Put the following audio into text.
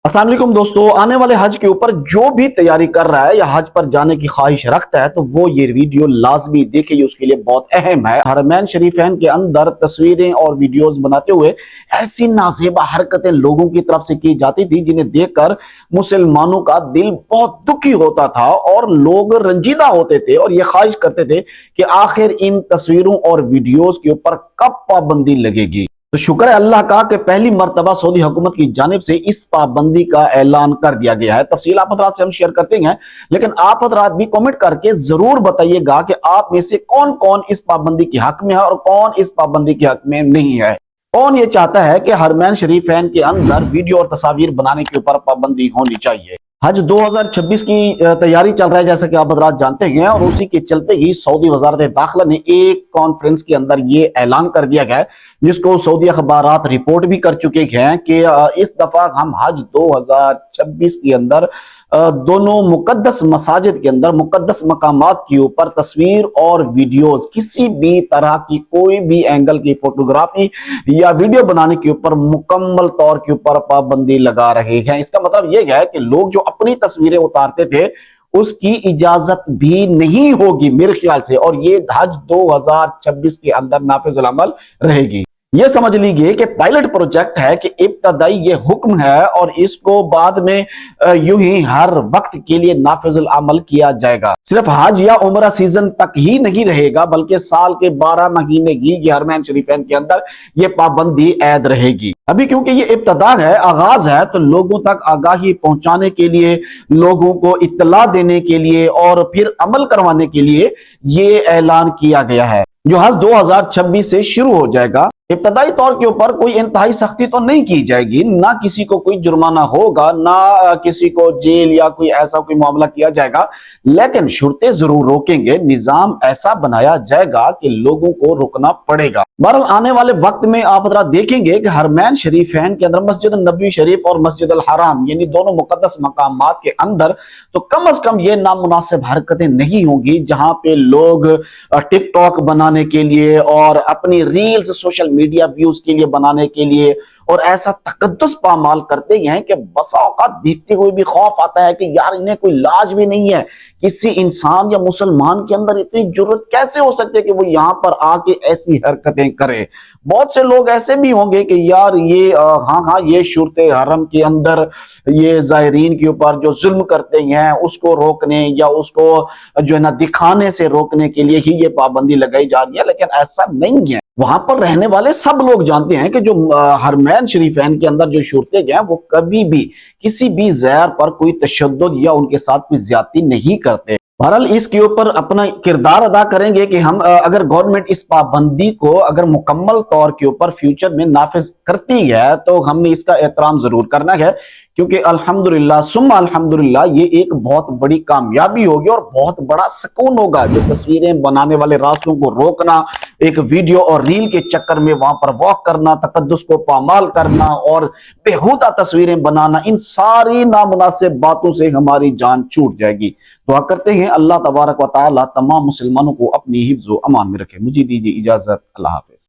अस्सलाम वालेकुम दोस्तों, आने वाले हज के ऊपर जो भी तैयारी कर रहा है या हज पर जाने की ख्वाहिश रखता है तो वो ये वीडियो लाजमी देखे, ये उसके लिए बहुत अहम है। हरमैन शरीफैन के अंदर तस्वीरें और वीडियोस बनाते हुए ऐसी नाज़ेबा हरकतें लोगों की तरफ से की जाती थी जिन्हें देखकर मुसलमानों का दिल बहुत दुखी होता था और लोग रंजीदा होते थे और ये ख्वाहिश करते थे कि आखिर इन तस्वीरों और वीडियोस के ऊपर कब पाबंदी लगेगी। तो शुक्र है अल्लाह का कि पहली मर्तबा सऊदी हुकूमत की जानिब से इस पाबंदी का ऐलान कर दिया गया है। तफसील आप हजरात से हम शेयर करते हैं, लेकिन आप हजरात भी कमेंट करके जरूर बताइएगा कि आप में से कौन कौन इस पाबंदी के हक में है और कौन इस पाबंदी के हक में नहीं है। कौन ये चाहता है कि हरमैन शरीफैन के अंदर वीडियो और तस्वीर बनाने के ऊपर पाबंदी होनी चाहिए। हज 2026 की तैयारी चल रहा है जैसा कि आप हजरात जानते हैं, और उसी के चलते ही सऊदी वजारत दाखिला ने एक कॉन्फ्रेंस के अंदर ये ऐलान कर दिया गया है, जिसको सऊदी अखबारात रिपोर्ट भी कर चुके हैं कि इस दफा हम हज 2026 के अंदर दोनों मुकद्दस मसाजिद के अंदर मुकद्दस मकामात के ऊपर तस्वीर और वीडियोस, किसी भी तरह की कोई भी एंगल की फोटोग्राफी या वीडियो बनाने के ऊपर मुकम्मल तौर के ऊपर पाबंदी लगा रहे हैं। इसका मतलब यह है कि लोग जो अपनी तस्वीरें उतारते थे उसकी इजाजत भी नहीं होगी मेरे ख्याल से, और ये हज 2026 के अंदर नाफिजुल अमल रहेगी। ये समझ लीजिए कि पायलट प्रोजेक्ट है, कि इब्तदाई ये हुक्म है और इसको बाद में यूं ही हर वक्त के लिए नाफिजुल अमल किया जाएगा। सिर्फ हज या उम्रा सीजन तक ही नहीं रहेगा बल्कि साल के 12 महीने की हरमैन शरीफैन के अंदर ये पाबंदी ऐद रहेगी। अभी क्योंकि ये इब्तदा है, आगाज है, तो लोगों तक आगाही पहुंचाने के लिए, लोगों को इत्तला देने के लिए और फिर अमल करवाने के लिए ये ऐलान किया गया है, जो हज 2026 से शुरू हो जाएगा। इब्तदाई तौर के ऊपर कोई इंतहाई सख्ती तो नहीं की जाएगी, ना किसी को कोई जुर्माना होगा, ना किसी को जेल या कोई ऐसा कोई मामला किया जाएगा, लेकिन शुरतें जरूर रोकेंगे। निजाम ऐसा बनाया जाएगा कि लोगों को रुकना पड़ेगा। बहरहाल आने वाले वक्त में आप जरा देखेंगे कि हरमैन शरीफैन के अंदर मस्जिद नबवी शरीफ और मस्जिद अल हराम यानी दोनों मुकद्दस मकामात के अंदर तो कम से कम ये नामुनासिब हरकतें नहीं होंगी जहां पे लोग टिकटॉक बनाने के लिए और अपनी रील्स सोशल मीडिया व्यूज के लिए बनाने के लिए और ऐसा तकद्दुस पामाल करते हैं कि बसा औकात देखते हुए भी खौफ आता है कि यार इन्हें कोई लाज भी नहीं है। किसी इंसान या मुसलमान के अंदर इतनी जुर्रत कैसे हो सकती है कि वो यहाँ पर आके ऐसी हरकतें करे। बहुत से लोग ऐसे भी होंगे कि यार ये हाँ ये शुरते हरम के अंदर ये जायरीन के ऊपर जो जुल्म करते हैं उसको रोकने या उसको जो है ना दिखाने से रोकने के लिए ही ये पाबंदी लगाई जा रही है, लेकिन ऐसा नहीं है। वहां पर रहने वाले सब लोग जानते हैं कि जो हरमैन शरीफैन के अंदर जो शूरतें हैं वो कभी भी किसी भी ज़ैर पर कोई तशद्दुद या उनके साथ कोई ज्यादती नहीं करते। बहरहाल इसके ऊपर अपना किरदार अदा करेंगे कि हम अगर गवर्नमेंट इस पाबंदी को अगर मुकम्मल तौर के ऊपर फ्यूचर में नाफिज करती है तो हमने इसका एहतराम जरूर करना है, क्योंकि अल्हम्दुलिल्लाह सुम्मा अल्हम्दुलिल्लाह ये एक बहुत बड़ी कामयाबी होगी और बहुत बड़ा सुकून होगा। जो तस्वीरें बनाने वाले रास्तों को रोकना, एक वीडियो और रील के चक्कर में वहां पर वॉक करना, तकद्दुस को पामाल करना और बेहुदा तस्वीरें बनाना, इन सारी नामुनासिब बातों से हमारी जान छूट जाएगी। दुआ करते हैं अल्लाह तबारक व तआला तमाम मुसलमानों को अपनी हिफ्ज़ व अमान में रखे। मुझे दीजिए इजाजत, अल्लाह हाफ़िज़।